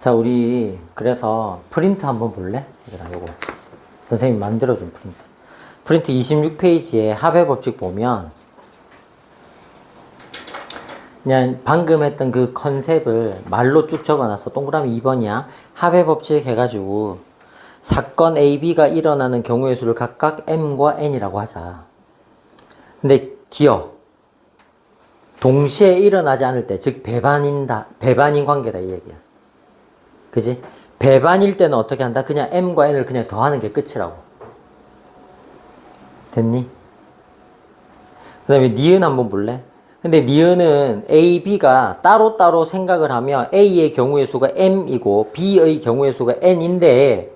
자, 우리 그래서 프린트 한번 볼래? 얘들아, 요거 선생님이 만들어준 프린트. 프린트 26페이지에 합의 법칙 보면 그냥 방금 했던 그 컨셉을 말로 쭉 적어놨어. 동그라미 2번이야. 합의 법칙 해가지고 사건 A, B가 일어나는 경우의 수를 각각 M과 N이라고 하자. 근데 기억. 동시에 일어나지 않을 때, 즉 배반인 관계다 이 얘기야. 그지? 배반일 때는 어떻게 한다? 그냥 M과 N을 그냥 더하는 게 끝이라고. 됐니? 그 다음에 니은 한번 볼래? 근데 니은은 A, B가 따로따로 생각을 하면 A의 경우의 수가 M이고 B의 경우의 수가 N인데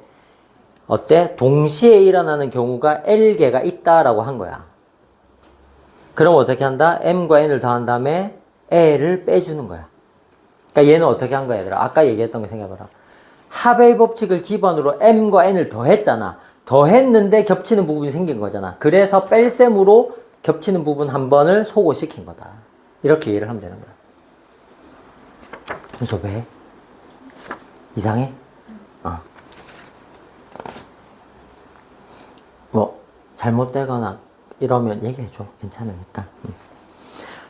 어때? 동시에 일어나는 경우가 L개가 있다라고 한 거야. 그럼 어떻게 한다? M과 N을 더한 다음에 L을 빼주는 거야. 그러니까 얘는 어떻게 한 거야, 얘들아? 아까 얘기했던 거 생각해봐라. 합의 법칙을 기반으로 M과 N을 더했잖아. 더했는데 겹치는 부분이 생긴 거잖아. 그래서 뺄셈으로 겹치는 부분 한 번을 소거시킨 거다. 이렇게 이해를 하면 되는 거야. 순서 왜? 이상해? 뭐 잘못되거나 이러면 얘기해줘. 괜찮으니까.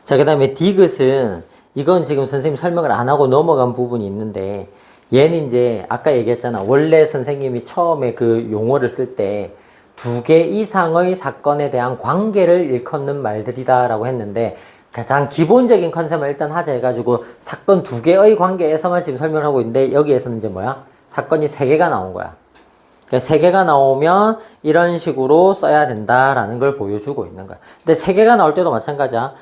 자, 그 다음에 디귿은 이건 지금 선생님 설명을 안 하고 넘어간 부분이 있는데 얘는 이제 아까 얘기했잖아. 원래 선생님이 처음에 그 용어를 쓸 때 2개 이상의 사건에 대한 관계를 일컫는 말들이다 라고 했는데 가장 기본적인 컨셉을 일단 하자 해가지고 사건 2개의 관계에서만 지금 설명을 하고 있는데 여기에서는 이제 뭐야? 사건이 3개가 나온 거야. 그러니까 3개가 나오면 이런 식으로 써야 된다라는 걸 보여주고 있는 거야. 근데 3개가 나올 때도 마찬가지야.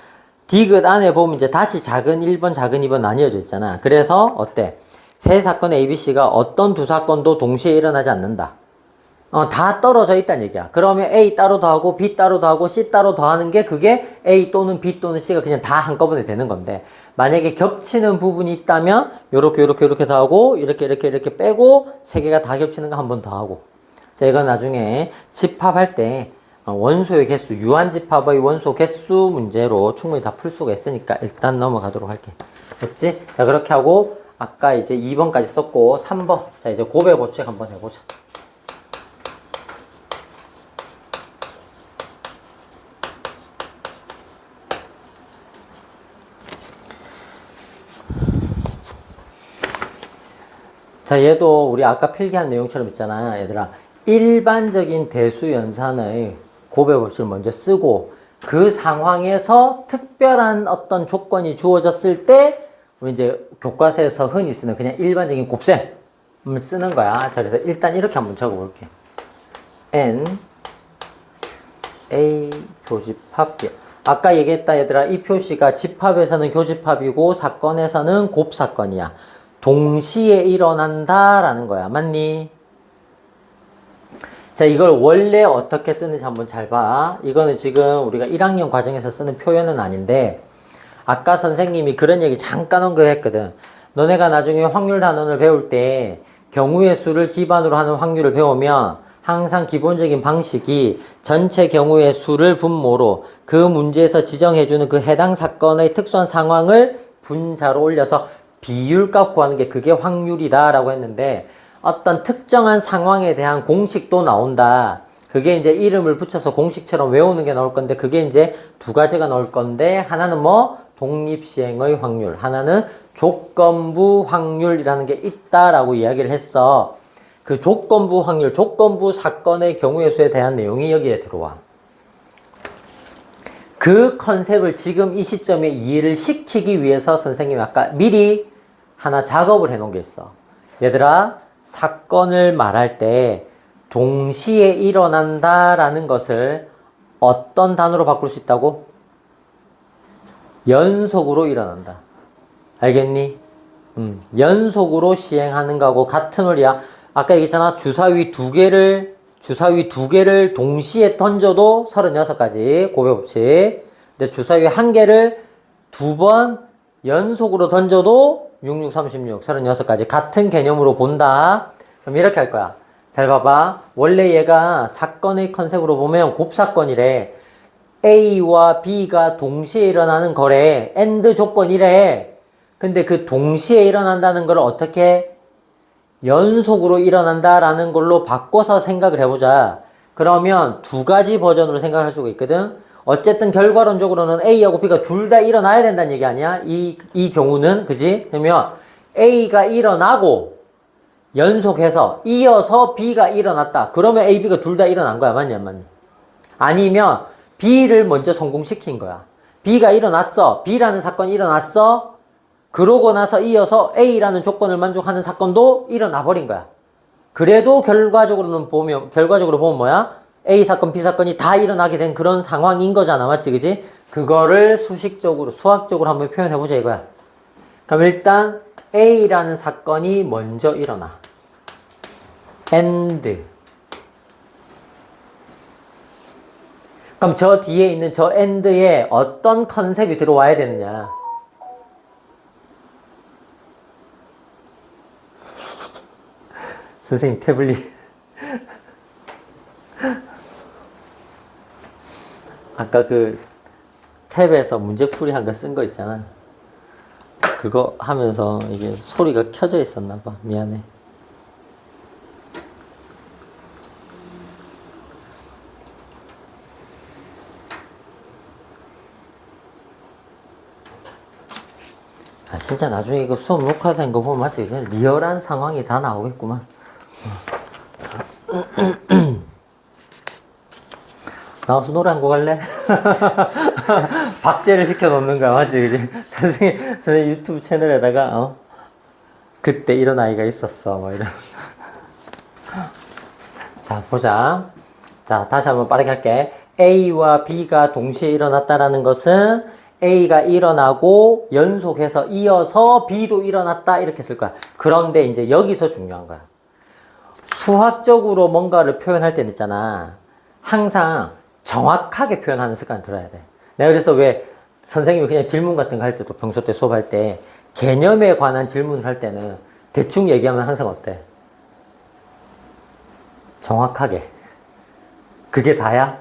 디귿 안에 보면 이제 다시 작은 1번, 작은 2번 나뉘어져 있잖아. 그래서 어때? 세 사건 ABC가 어떤 두 사건도 동시에 일어나지 않는다. 다 떨어져 있다는 얘기야. 그러면 A 따로 더하고 B 따로 더하고 C 따로 더하는 게 그게 A 또는 B 또는 C가 그냥 다 한꺼번에 되는 건데 만약에 겹치는 부분이 있다면 요렇게 더하고 이렇게 빼고 3개가 다 겹치는 거 한 번 더 하고 자 이건 나중에 집합할 때 원소의 개수, 유한집합의 원소 개수 문제로 충분히 다 풀 수가 있으니까 일단 넘어가도록 할게. 됐지? 자 그렇게 하고 아까 이제 2번까지 썼고 3번 자 이제 곱의 법칙 한번 해보자. 자 얘도 우리 아까 필기한 내용처럼 있잖아 얘들아. 일반적인 대수연산의 곱의 법칙을 먼저 쓰고 그 상황에서 특별한 어떤 조건이 주어졌을 때 이제 교과서에서 흔히 쓰는 그냥 일반적인 곱셈을 쓰는 거야. 자 그래서 일단 이렇게 한번 적어볼게. N A 교집합 아까 얘기했다 얘들아. 이 표시가 집합에서는 교집합이고 사건에서는 곱사건이야. 동시에 일어난다라는 거야. 맞니? 자, 이걸 원래 어떻게 쓰는지 한번 잘 봐. 이거는 지금 우리가 1학년 과정에서 쓰는 표현은 아닌데 아까 선생님이 그런 얘기 잠깐 언급했거든. 너네가 나중에 확률 단원을 배울 때 경우의 수를 기반으로 하는 확률을 배우면 항상 기본적인 방식이 전체 경우의 수를 분모로 그 문제에서 지정해주는 그 해당 사건의 특수한 상황을 분자로 올려서 비율값 구하는 게 그게 확률이다 라고 했는데 어떤 특정한 상황에 대한 공식도 나온다. 그게 이제 이름을 붙여서 공식처럼 외우는 게 나올 건데 그게 이제 두 가지가 나올 건데 하나는 뭐? 독립시행의 확률. 하나는 조건부 확률이라는 게 있다라고 이야기를 했어. 그 조건부 확률, 조건부 사건의 경우의 수에 대한 내용이 여기에 들어와. 그 컨셉을 지금 이 시점에 이해를 시키기 위해서 선생님이 아까 미리 하나 작업을 해 놓은 게 있어. 얘들아, 사건을 말할 때 동시에 일어난다라는 것을 어떤 단어로 바꿀 수 있다고? 연속으로 일어난다. 알겠니? 연속으로 시행하는 거하고 같은 원리야. 아까 얘기했잖아. 주사위 두 개를 동시에 던져도 36가지 곱의 법칙. 근데 주사위 한 개를 2번 연속으로 던져도 66, 36, 36가지 같은 개념으로 본다. 그럼 이렇게 할 거야. 잘 봐봐. 원래 얘가 사건의 컨셉으로 보면 곱사건이래. A와 B가 동시에 일어나는 거래. AND 조건이래. 근데 그 동시에 일어난다는 걸 어떻게 연속으로 일어난다라는 걸로 바꿔서 생각을 해보자. 그러면 두 가지 버전으로 생각할 수가 있거든. 어쨌든 결과론적으로는 A하고 B가 둘 다 일어나야 된다는 얘기 아니야? 이 경우는, 그지? 그러면 A가 일어나고 연속해서 이어서 B가 일어났다. 그러면 A, B가 둘 다 일어난 거야. 맞냐, 안 맞냐? 아니면 B를 먼저 성공시킨 거야. B가 일어났어. B라는 사건이 일어났어. 그러고 나서 이어서 A라는 조건을 만족하는 사건도 일어나 버린 거야. 그래도 결과적으로 보면 뭐야? A 사건, B 사건이 다 일어나게 된 그런 상황인 거잖아. 맞지? 그지? 그거를 수학적으로 한번 표현해보자 이거야. 그럼 일단 A라는 사건이 먼저 일어나. and. 그럼 저 뒤에 있는 저 and에 어떤 컨셉이 들어와야 되느냐? 선생님 태블릿. 아까 그 탭에서 문제풀이 한 거 쓴 거 있잖아. 그거 하면서 이게 소리가 켜져 있었나 봐. 미안해. 아 진짜 나중에 이거 수업 녹화된 거 보면 맞지? 그냥 리얼한 상황이 다 나오겠구만. 나와서 노래 한 곡 할래? 박제를 시켜놓는 거야, 맞지? 그지? 선생님 유튜브 채널에다가, 그때 이런 아이가 있었어, 뭐 이런. 자, 보자. 자, 다시 한번 빠르게 할게. A와 B가 동시에 일어났다라는 것은 A가 일어나고 연속해서 이어서 B도 일어났다, 이렇게 쓸 거야. 그런데 이제 여기서 중요한 거야. 수학적으로 뭔가를 표현할 때는 있잖아. 항상 정확하게 표현하는 습관 들어야 돼. 내가 그래서 왜 선생님이 그냥 질문 같은 거 할 때도 평소 때 수업할 때 개념에 관한 질문을 할 때는 대충 얘기하면 항상 어때? 정확하게. 그게 다야?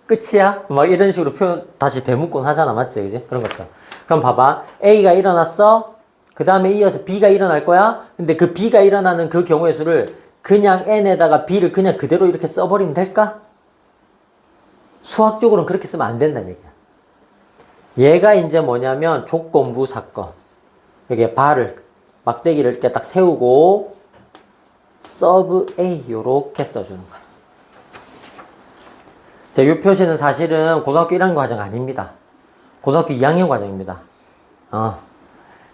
끝이야? 막 이런 식으로 표현 다시 되묻곤 하잖아. 맞지? 그지? 그런 것처럼. 그럼 봐봐. A가 일어났어. 그 다음에 이어서 B가 일어날 거야. 근데 그 B가 일어나는 그 경우의 수를 그냥 N에다가 B를 그냥 그대로 이렇게 써버리면 될까? 수학적으로는 그렇게 쓰면 안 된다는 얘기야. 얘가 이제 뭐냐면 조건부 사건. 여기에 막대기를 이렇게 딱 세우고 서브 A 요렇게 써주는 거야. 자, 이 표시는 사실은 고등학교 1학년 과정 아닙니다. 고등학교 2학년 과정입니다.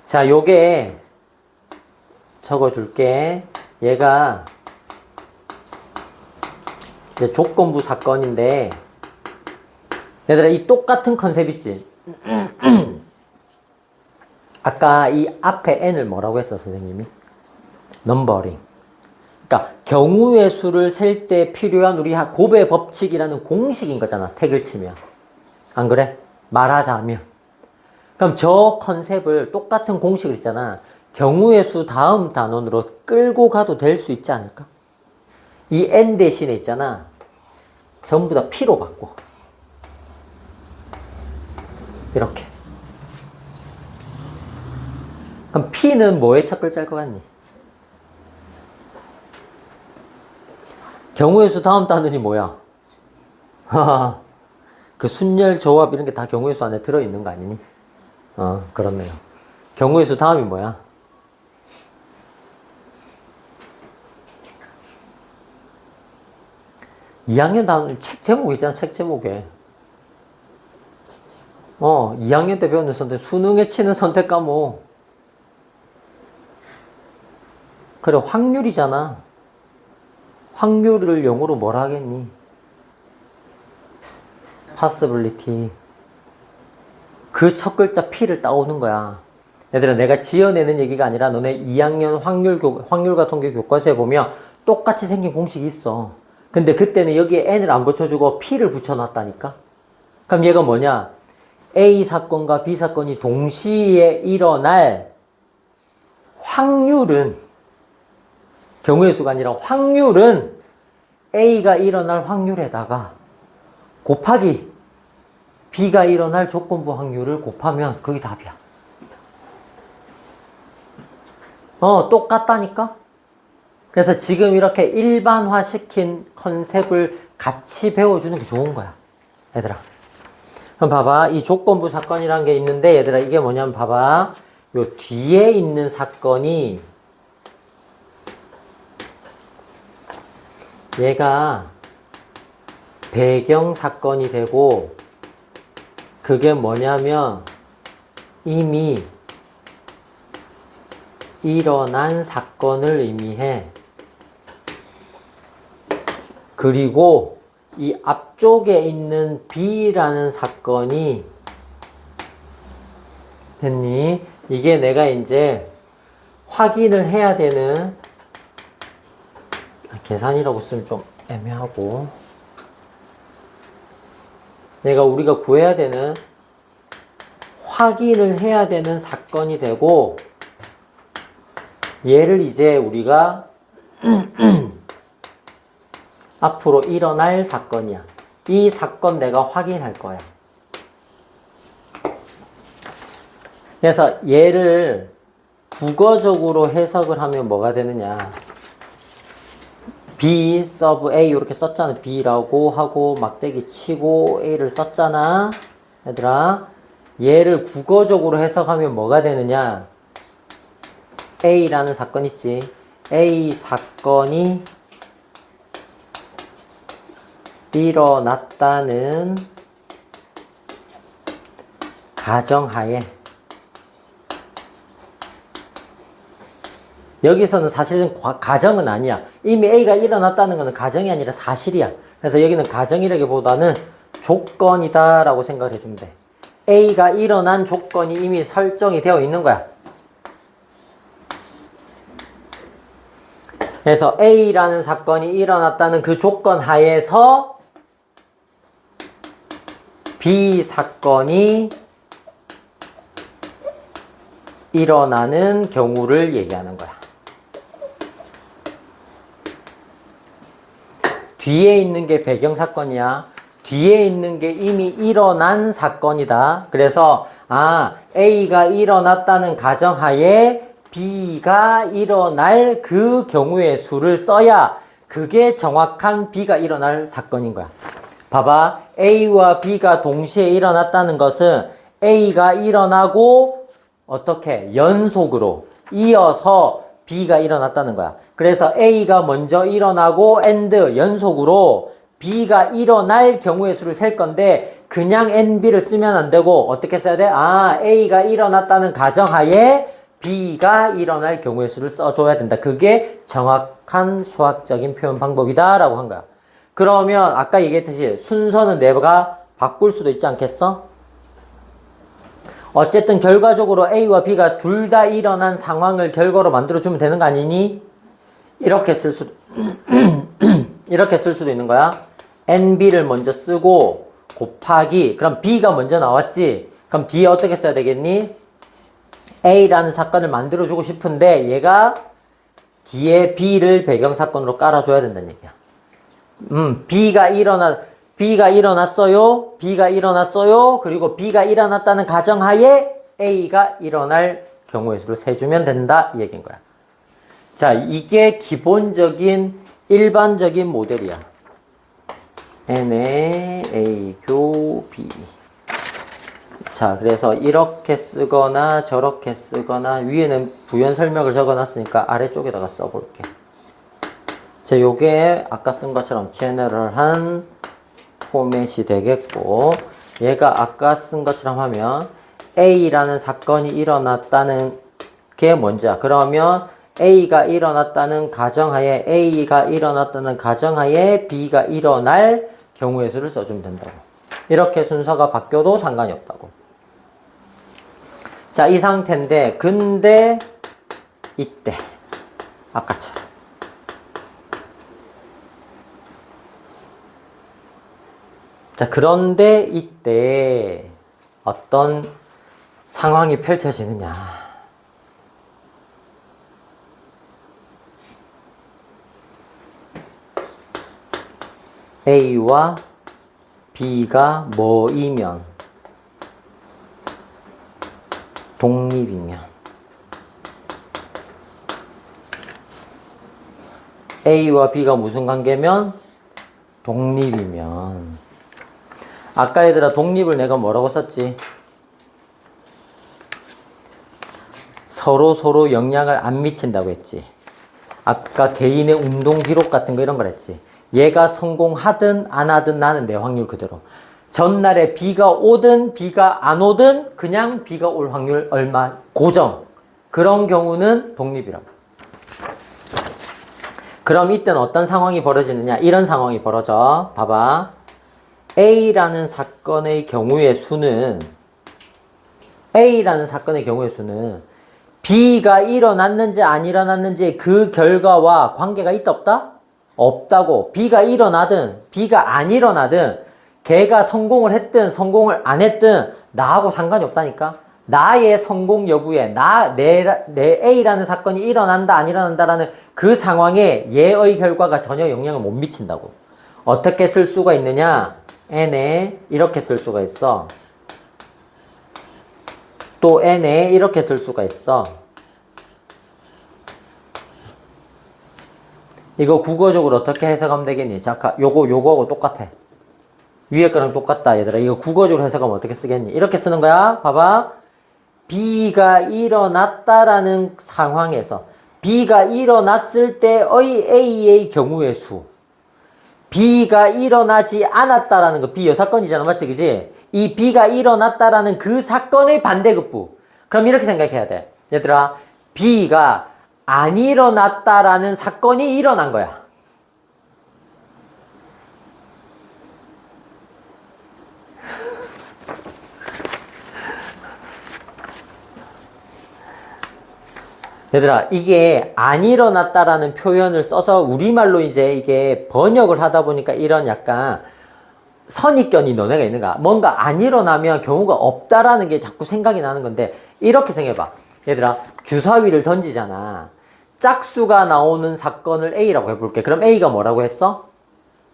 자, 요게 적어줄게. 얘가 이제 조건부 사건인데 얘들아, 이 똑같은 컨셉 있지? 아까 이 앞에 n을 뭐라고 했어, 선생님이? 넘버링. 그러니까 경우의 수를 셀 때 필요한 우리 곱의 법칙이라는 공식인 거잖아, 택을 치면. 안 그래? 말하자면. 그럼 저 컨셉을 똑같은 공식을 있잖아. 경우의 수 다음 단원으로 끌고 가도 될 수 있지 않을까? 이 n 대신에 있잖아. 전부 다 p로 바꿔. 이렇게. 그럼 P는 뭐의 첫 글자일 것 같니? 경우의 수 다음 단원이 뭐야? 그 순열, 조합 이런 게 다 경우의 수 안에 들어있는 거 아니니? 그렇네요. 경우의 수 다음이 뭐야? (2학년) 단원 책 제목 있잖아, 책 제목에. 2학년 때 배우는 선택, 수능에 치는 선택 과목. 그래, 확률이잖아. 확률을 영어로 뭐라 하겠니? possibility. 그 첫 글자 P를 따오는 거야. 얘들아, 내가 지어내는 얘기가 아니라 너네 2학년 확률과 통계 교과서에 보면 똑같이 생긴 공식이 있어. 근데 그때는 여기에 N을 안 붙여주고 P를 붙여놨다니까? 그럼 얘가 뭐냐? A 사건과 B 사건이 동시에 일어날 확률은, 경우의 수가 아니라 확률은 A가 일어날 확률에다가 곱하기 B가 일어날 조건부 확률을 곱하면 그게 답이야. 똑같다니까? 그래서 지금 이렇게 일반화시킨 컨셉을 같이 배워주는 게 좋은 거야. 얘들아. 그럼 봐봐. 이 조건부 사건이란 게 있는데 얘들아 이게 뭐냐면 봐봐. 요 뒤에 있는 사건이 얘가 배경 사건이 되고 그게 뭐냐면 이미 일어난 사건을 의미해. 그리고 이 앞쪽에 있는 B라는 사건이 됐니? 이게 내가 이제 확인을 해야 되는 계산이라고 쓰면 좀 애매하고 우리가 구해야 되는 확인을 해야 되는 사건이 되고 얘를 이제 우리가 앞으로 일어날 사건이야. 이 사건 내가 확인할 거야. 그래서 얘를 국어적으로 해석을 하면 뭐가 되느냐. B sub A 이렇게 썼잖아. B라고 하고 막대기 치고 A를 썼잖아. 얘들아. 얘를 국어적으로 해석하면 뭐가 되느냐. A라는 사건 있지. A 사건이 일어났다는 가정하에 여기서는 사실은 가정은 아니야. 이미 A가 일어났다는 것은 가정이 아니라 사실이야. 그래서 여기는 가정이라기보다는 조건이다 라고 생각을 해주면 돼. A가 일어난 조건이 이미 설정이 되어 있는 거야. 그래서 A라는 사건이 일어났다는 그 조건 하에서 B 사건이 일어나는 경우를 얘기하는 거야. 뒤에 있는 게 배경 사건이야. 뒤에 있는 게 이미 일어난 사건이다. 그래서 A가 일어났다는 가정하에 B가 일어날 그 경우의 수를 써야 그게 정확한 B가 일어날 사건인 거야. 봐봐. A와 B가 동시에 일어났다는 것은 A가 일어나고 어떻게 연속으로 이어서 B가 일어났다는 거야. 그래서 A가 먼저 일어나고 and 연속으로 B가 일어날 경우의 수를 셀 건데 그냥 NB를 쓰면 안 되고 어떻게 써야 돼? A가 일어났다는 가정하에 B가 일어날 경우의 수를 써줘야 된다. 그게 정확한 수학적인 표현 방법이다 라고 한 거야. 그러면 아까 얘기했듯이 순서는 내가 바꿀 수도 있지 않겠어? 어쨌든 결과적으로 A와 B가 둘 다 일어난 상황을 결과로 만들어주면 되는 거 아니니? 이렇게 쓸 수도 이렇게 쓸 수도 있는 거야. NB를 먼저 쓰고 곱하기 그럼 B가 먼저 나왔지? 그럼 뒤에 어떻게 써야 되겠니? A라는 사건을 만들어주고 싶은데 얘가 뒤에 B를 배경사건으로 깔아줘야 된다는 얘기야. B가 일어났어요. B가 일어났어요. 그리고 B가 일어났다는 가정하에 A가 일어날 경우의 수를 세주면 된다. 이 얘기인 거야. 자, 이게 기본적인 일반적인 모델이야. N에 A 교 B. 자, 그래서 이렇게 쓰거나 저렇게 쓰거나 위에는 부연 설명을 적어놨으니까 아래쪽에다가 써볼게. 자, 요게 아까 쓴 것처럼 제너럴한 포맷이 되겠고 얘가 아까 쓴 것처럼 하면 A라는 사건이 일어났다는 게 뭔지야. 그러면 A가 일어났다는 가정하에 A가 일어났다는 가정하에 B가 일어날 경우의 수를 써주면 된다고. 이렇게 순서가 바뀌어도 상관이 없다고. 자, 이 상태인데 근데 이때 아까처럼 자, 그런데 이때 어떤 상황이 펼쳐지느냐. A와 B가 뭐이면 독립이면 A와 B가 무슨 관계면? 독립이면. 아까 얘들아 독립을 내가 뭐라고 썼지? 서로 영향을 안 미친다고 했지. 아까 개인의 운동 기록 같은 거 이런 걸 했지. 얘가 성공하든 안 하든 나는 내 확률 그대로. 전날에 비가 오든 비가 안 오든 그냥 비가 올 확률 얼마 고정. 그런 경우는 독립이라고. 그럼 이때는 어떤 상황이 벌어지느냐? 이런 상황이 벌어져. 봐봐. A라는 사건의 경우의 수는 B가 일어났는지 안 일어났는지 그 결과와 관계가 있다 없다? 없다고. B가 일어나든 B가 안 일어나든 걔가 성공을 했든 성공을 안 했든 나하고 상관이 없다니까. 나의 성공 여부에 내 A라는 사건이 일어난다 안 일어난다라는 그 상황에 얘의 결과가 전혀 영향을 못 미친다고. 어떻게 쓸 수가 있느냐? N에 이렇게 쓸 수가 있어. 또 N에 이렇게 쓸 수가 있어. 이거 국어적으로 어떻게 해석하면 되겠니? 잠깐, 요거하고 똑같아. 위에 거랑 똑같다, 얘들아. 이거 국어적으로 해석하면 어떻게 쓰겠니? 이렇게 쓰는 거야. 봐봐. B가 일어났다라는 상황에서 B가 일어났을 때의 A의 경우의 수. B가 일어나지 않았다라는 거. B 여사건이잖아. 맞지? 그지? 이 B가 일어났다라는 그 사건의 반대급부. 그럼 이렇게 생각해야 돼. 얘들아, B가 안 일어났다라는 사건이 일어난 거야. 얘들아, 이게 안 일어났다라는 표현을 써서 우리말로 이제 이게 번역을 하다 보니까 이런 약간 선입견이 너네가 있는가? 뭔가 안 일어나면 경우가 없다라는 게 자꾸 생각이 나는 건데, 이렇게 생각해봐. 얘들아, 주사위를 던지잖아. 짝수가 나오는 사건을 A라고 해볼게. 그럼 A가 뭐라고 했어?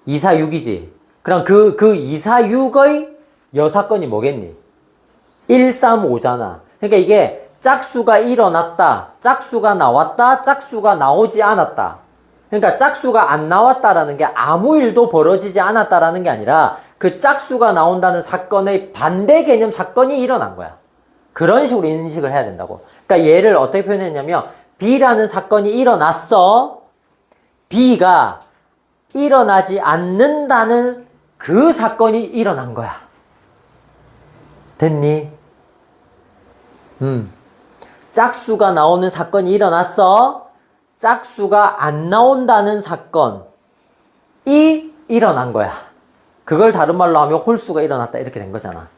2, 4, 6이지. 그럼 그 2, 4, 6의 여사건이 뭐겠니? 1, 3, 5잖아. 그러니까 이게 짝수가 일어났다, 짝수가 나왔다, 짝수가 나오지 않았다. 그러니까 짝수가 안 나왔다라는 게 아무 일도 벌어지지 않았다라는 게 아니라 그 짝수가 나온다는 사건의 반대 개념 사건이 일어난 거야. 그런 식으로 인식을 해야 된다고. 그러니까 얘를 어떻게 표현했냐면 B라는 사건이 일어났어. B가 일어나지 않는다는 그 사건이 일어난 거야. 됐니? 짝수가 나오는 사건이 일어났어. 짝수가 안 나온다는 사건이 일어난 거야. 그걸 다른 말로 하면 홀수가 일어났다 이렇게 된 거잖아.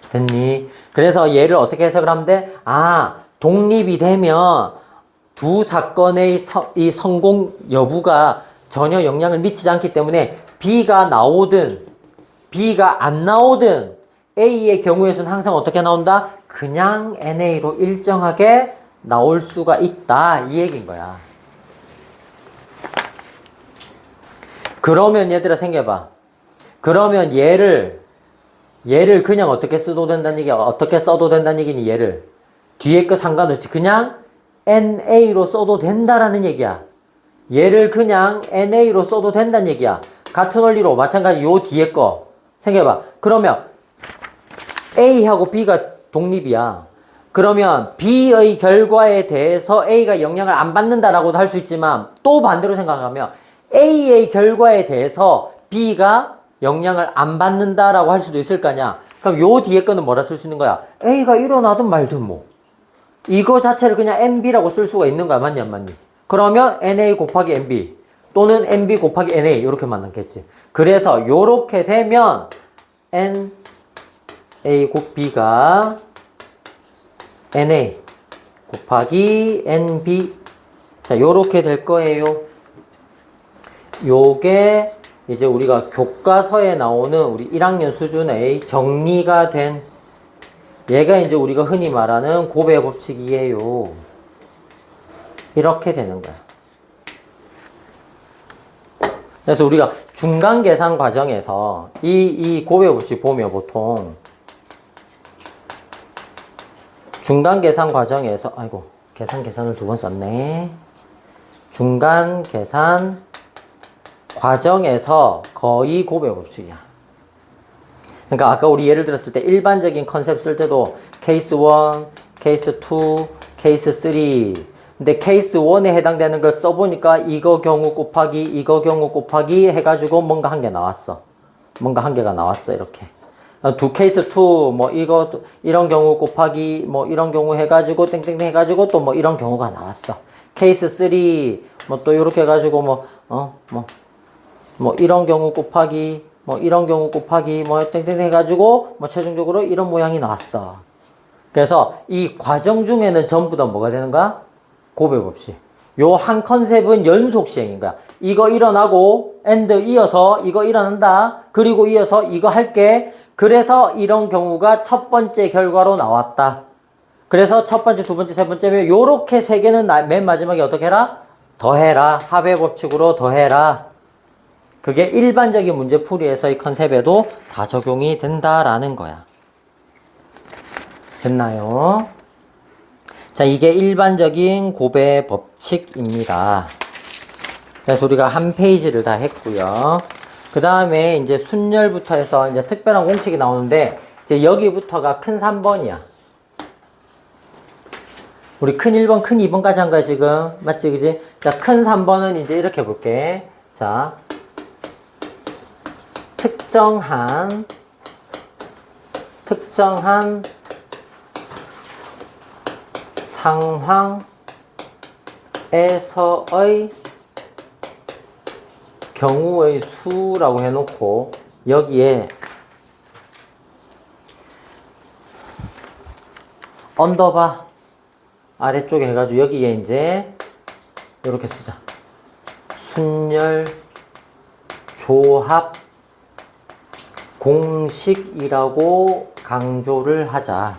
됐니? 그래서 얘를 어떻게 해석을 하면 돼? 아, 독립이 되면 두 사건의 이 성공 여부가 전혀 영향을 미치지 않기 때문에 B가 나오든 B가 안 나오든 A의 경우에서는 항상 어떻게 나온다? 그냥 NA로 일정하게 나올 수가 있다. 이 얘기인 거야. 그러면 얘들아 생각해봐. 그러면 얘를 그냥 어떻게 써도 된다는 얘기야. 어떻게 써도 된다는 얘기니 얘를. 뒤에 거 상관없이 그냥 NA로 써도 된다라는 얘기야. 얘를 그냥 NA로 써도 된다는 얘기야. 같은 원리로 마찬가지 요 뒤에 거 생각해봐. 그러면 A하고 B가 독립이야. 그러면 B의 결과에 대해서 A가 영향을 안 받는다라고도 할 수 있지만 또 반대로 생각하면 A의 결과에 대해서 B가 영향을 안 받는다라고 할 수도 있을 거 아니야. 그럼 요 뒤에 거는 뭐라 쓸 수 있는 거야? A가 일어나든 말든 뭐. 이거 자체를 그냥 NB라고 쓸 수가 있는 거야. 맞니 안 맞니? 그러면 NA 곱하기 NB 또는 NB 곱하기 NA 이렇게 만났겠지. 그래서 요렇게 되면 NA 곱 B가 NA 곱하기 NB 자 요렇게 될 거예요. 요게 이제 우리가 교과서에 나오는 우리 1학년 수준의 정리가 된 얘가 이제 우리가 흔히 말하는 곱의 법칙이에요. 이렇게 되는 거야. 그래서 우리가 중간 계산 과정에서 이 곱의 법칙 보면 보통 중간 계산 과정에서 아이고 계산을 두 번 썼네. 중간 계산 과정에서 거의 고배 법칙이야. 그러니까 아까 우리 예를 들었을 때 일반적인 컨셉 쓸 때도 케이스 1, 케이스 2, 케이스 3. 근데 케이스 1에 해당되는 걸 써보니까 이거 경우 곱하기 이거 경우 곱하기 해가지고 뭔가 한 개 나왔어. 뭔가 한 개가 나왔어. 이렇게. 두 케이스 2, 뭐 이거 이런 경우 곱하기 뭐 이런 경우 해가지고 땡땡땡 해가지고 또 뭐 이런 경우가 나왔어. 케이스 3, 뭐 또 이렇게 해가지고 뭐 이런 경우 곱하기 뭐 이런 경우 곱하기 뭐 땡땡 해가지고 뭐 최종적으로 이런 모양이 나왔어. 그래서 이 과정 중에는 전부 다 뭐가 되는 거야? 고백 없이. 요 한 컨셉은 연속 시행인 거야. 이거 일어나고 엔드 이어서 이거 일어난다. 그리고 이어서 이거 할게. 그래서 이런 경우가 첫 번째 결과로 나왔다. 그래서 첫 번째, 두 번째, 세 번째면 요렇게 세 개는 맨 마지막에 어떻게 해라? 더해라. 합의 법칙으로 더해라. 그게 일반적인 문제풀이에서의 컨셉에도 다 적용이 된다라는 거야. 됐나요? 자, 이게 일반적인 곱의 법칙입니다. 그래서 우리가 한 페이지를 다 했고요. 그 다음에 이제 순열부터 해서 이제 특별한 공식이 나오는데, 이제 여기부터가 큰 3번이야. 우리 큰 1번, 큰 2번까지 한 거야, 지금. 맞지, 그지? 자, 큰 3번은 이제 이렇게 볼게. 자, 특정한 상황에서의 경우의 수라고 해놓고 여기에 언더바 아래쪽에 해가지고 여기에 이제 이렇게 쓰자. 순열 조합 공식이라고 강조를 하자.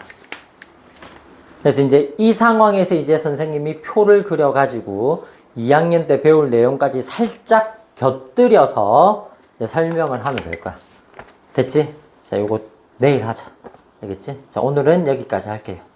그래서 이제 이 상황에서 이제 선생님이 표를 그려가지고 2학년 때 배울 내용까지 살짝 곁들여서 설명을 하면 될 거야. 됐지? 자, 요거 내일 하자. 알겠지? 자, 오늘은 여기까지 할게요.